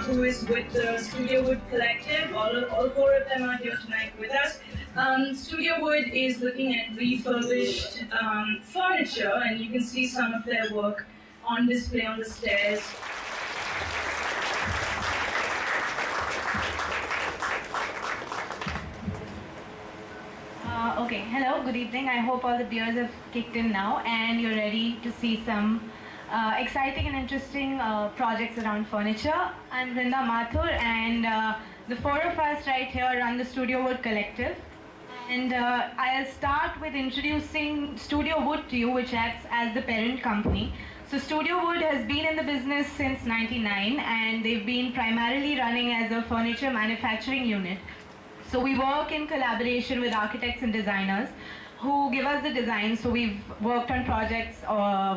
who is with the Studio Wood Collective. All four of them are here tonight with us. Studio Wood is looking at refurbished furniture, and you can see some of their work on display on the stairs. Okay, hello, good evening. I hope all the beers have kicked in now and you're ready to see some exciting and interesting projects around furniture. I'm Vrinda Mathur, and the four of us right here run the Studio Wood Collective. And I'll start with introducing Studio Wood to you, which acts as the parent company. So Studio Wood has been in the business since '99, and they've been primarily running as a furniture manufacturing unit. So we work in collaboration with architects and designers who give us the design. So we've worked on projects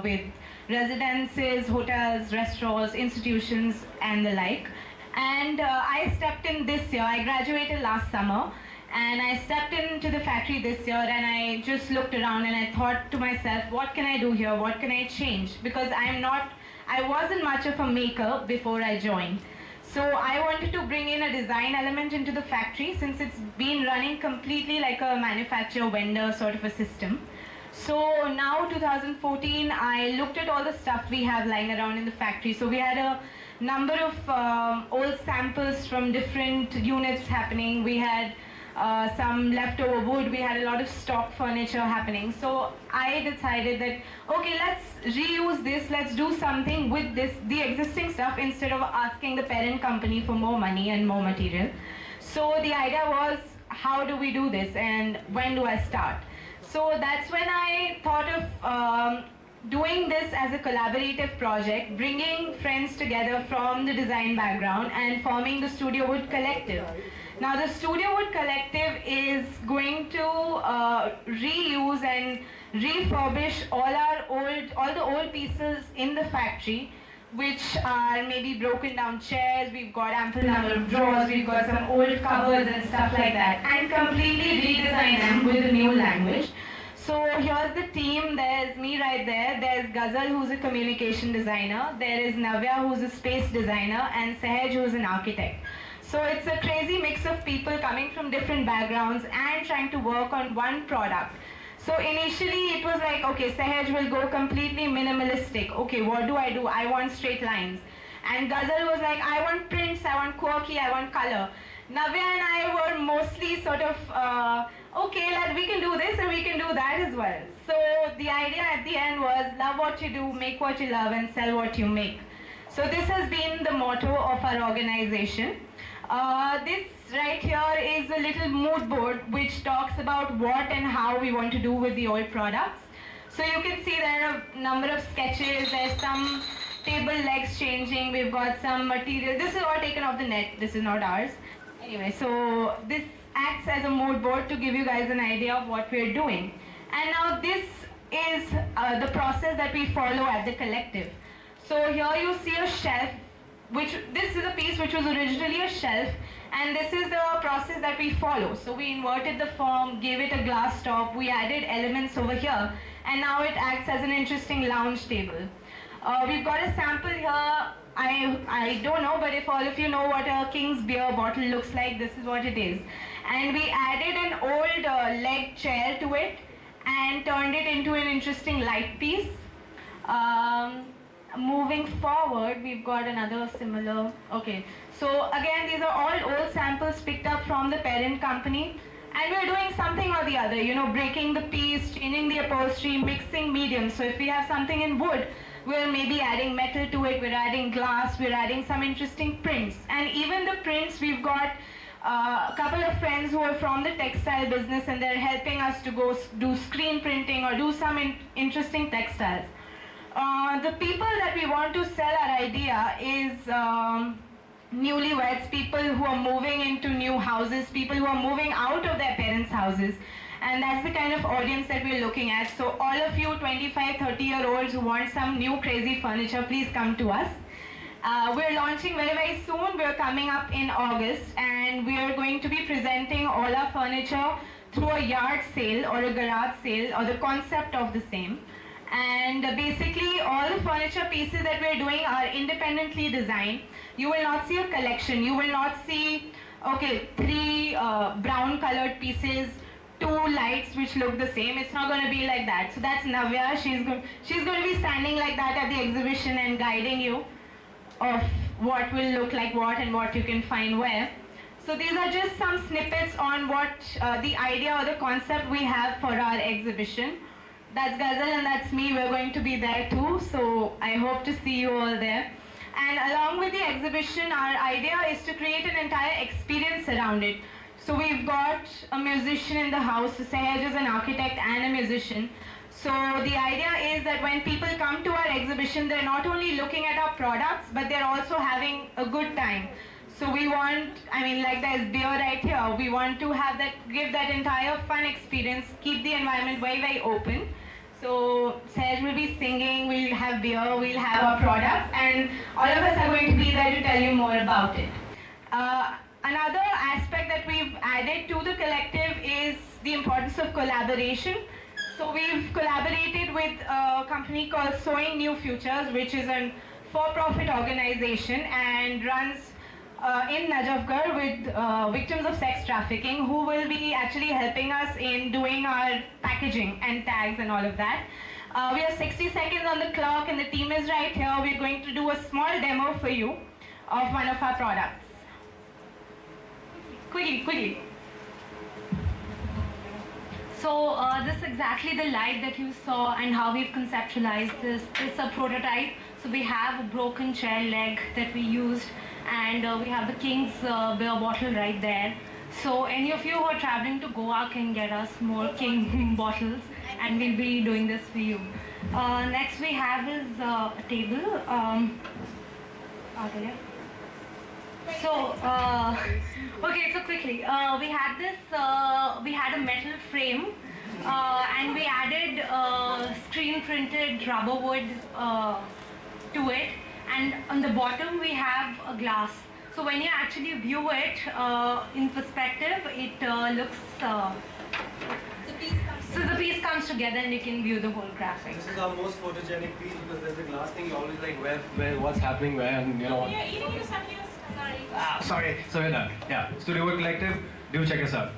with residences, hotels, restaurants, institutions, and the like. And I stepped in this year. I graduated last summer, and I stepped into the factory this year, and I just looked around and I thought to myself, what can I do here? What can I change? Because I wasn't much of a maker before I joined. So I wanted to bring in a design element into the factory, since it's been running completely like a manufacturer vendor sort of a system. So now 2014, I looked at all the stuff we have lying around in the factory. So we had a number of old samples from different units happening. We had some leftover wood, we had a lot of stock furniture happening. So I decided that, okay, let's reuse this, let's do something with the existing stuff, instead of asking the parent company for more money and more material. So the idea was, how do we do this and when do I start? So that's when I thought of doing this as a collaborative project, bringing friends together from the design background and forming the Studio Wood Collective. Now the Studio Wood Collective is going to reuse and refurbish all the old pieces in the factory, which are maybe broken down chairs, we've got ample number of drawers, we've got some old cupboards and stuff like that, and completely redesign them with a new language. So here's the team. There's me right there. There's Ghazal, who's a communication designer. There is Navya, who's a space designer, and Sahaj, who's an architect. So it's a crazy mix of people coming from different backgrounds and trying to work on one product. So initially it was like, okay, Sahaj will go completely minimalistic. Okay, what do? I want straight lines. And Ghazal was like, I want prints, I want quirky, I want color. Navya and I were mostly sort of, okay, we can do this and we can do that as well. So the idea at the end was, love what you do, make what you love, and sell what you make. So this has been the motto of our organization. This right here is a little mood board which talks about what and how we want to do with the old products. So you can see there are a number of sketches, there's some table legs changing, we've got some material. This is all taken off the net, this is not ours. Anyway, so this acts as a mood board to give you guys an idea of what we're doing. And now this is the process that we follow at the collective. So here you see a shelf, this is a piece which was originally a shelf, and this is the process that we follow. So we inverted the form, gave it a glass top, we added elements over here, and now it acts as an interesting lounge table. We've got a sample here. I don't know, but if all of you know what a King's beer bottle looks like, this is what it is. And we added an old leg chair to it and turned it into an interesting light piece. Moving forward, we've got another similar, okay. So again, these are all old samples picked up from the parent company, and we're doing something or the other, you know, breaking the piece, changing the upholstery, mixing mediums. So if we have something in wood, we're maybe adding metal to it, we're adding glass, we're adding some interesting prints. And even the prints, we've got a couple of friends who are from the textile business, and they're helping us to go do screen printing or do some interesting textiles. The people that we want to sell our idea is newlyweds, people who are moving into new houses, people who are moving out of their parents' houses. And that's the kind of audience that we're looking at. So all of you 25, 30-year-olds who want some new crazy furniture, please come to us. We're launching very, very soon. We're coming up in August, and we are going to be presenting all our furniture through a yard sale or a garage sale, or the concept of the same. And basically all the furniture furniture pieces that we're doing are independently designed. You will not see a collection. You will not see, okay, 3 brown colored pieces, 2 lights which look the same. It's not going to be like that. So that's Navya. She's going to be standing like that at the exhibition and guiding you of what will look like what and what you can find where. So these are just some snippets on what the idea or the concept we have for our exhibition. That's Ghazal and that's me. We're going to be there too. So I hope to see you all there. And along with the exhibition, our idea is to create an entire experience around it. So we've got a musician in the house. Sahaj is an architect and a musician. So the idea is that when people come to our exhibition, they're not only looking at our products, but they're also having a good time. So we want, I mean, like there's beer right here. We want to have that, give that entire fun experience, keep the environment very, very open. So Sahaj will be singing, we'll have beer, we'll have our products, and all of us are going to be there to tell you more about it. Another aspect that we've added to the collective is the importance of collaboration. So we've collaborated with a company called Sowing New Futures, which is a for-profit organization and runs in Najafgarh with victims of sex trafficking, who will be actually helping us in doing our packaging and tags and all of that. We have 60 seconds on the clock and the team is right here. We're going to do a small demo for you of one of our products. Quickly. So this is exactly the light that you saw and how we've conceptualized this. It's a prototype. So we have a broken chair leg that we used, and we have the King's beer bottle right there. So any of you who are traveling to Goa can get us more King bottles, and we'll be doing this for you. Next we have is a table. So, okay, so quickly, we had this, we had a metal frame and we added screen printed rubber wood to it, and on the bottom we have a glass. So when you actually view it in perspective, it looks, so the piece comes together and you can view the whole graphic. This is our most photogenic piece because there's a glass thing. You always like where what's happening where, and you know. Yeah, eating your something else. Sorry. Sorry. So we're done. Yeah. Studio Wood Collective. Do check us out.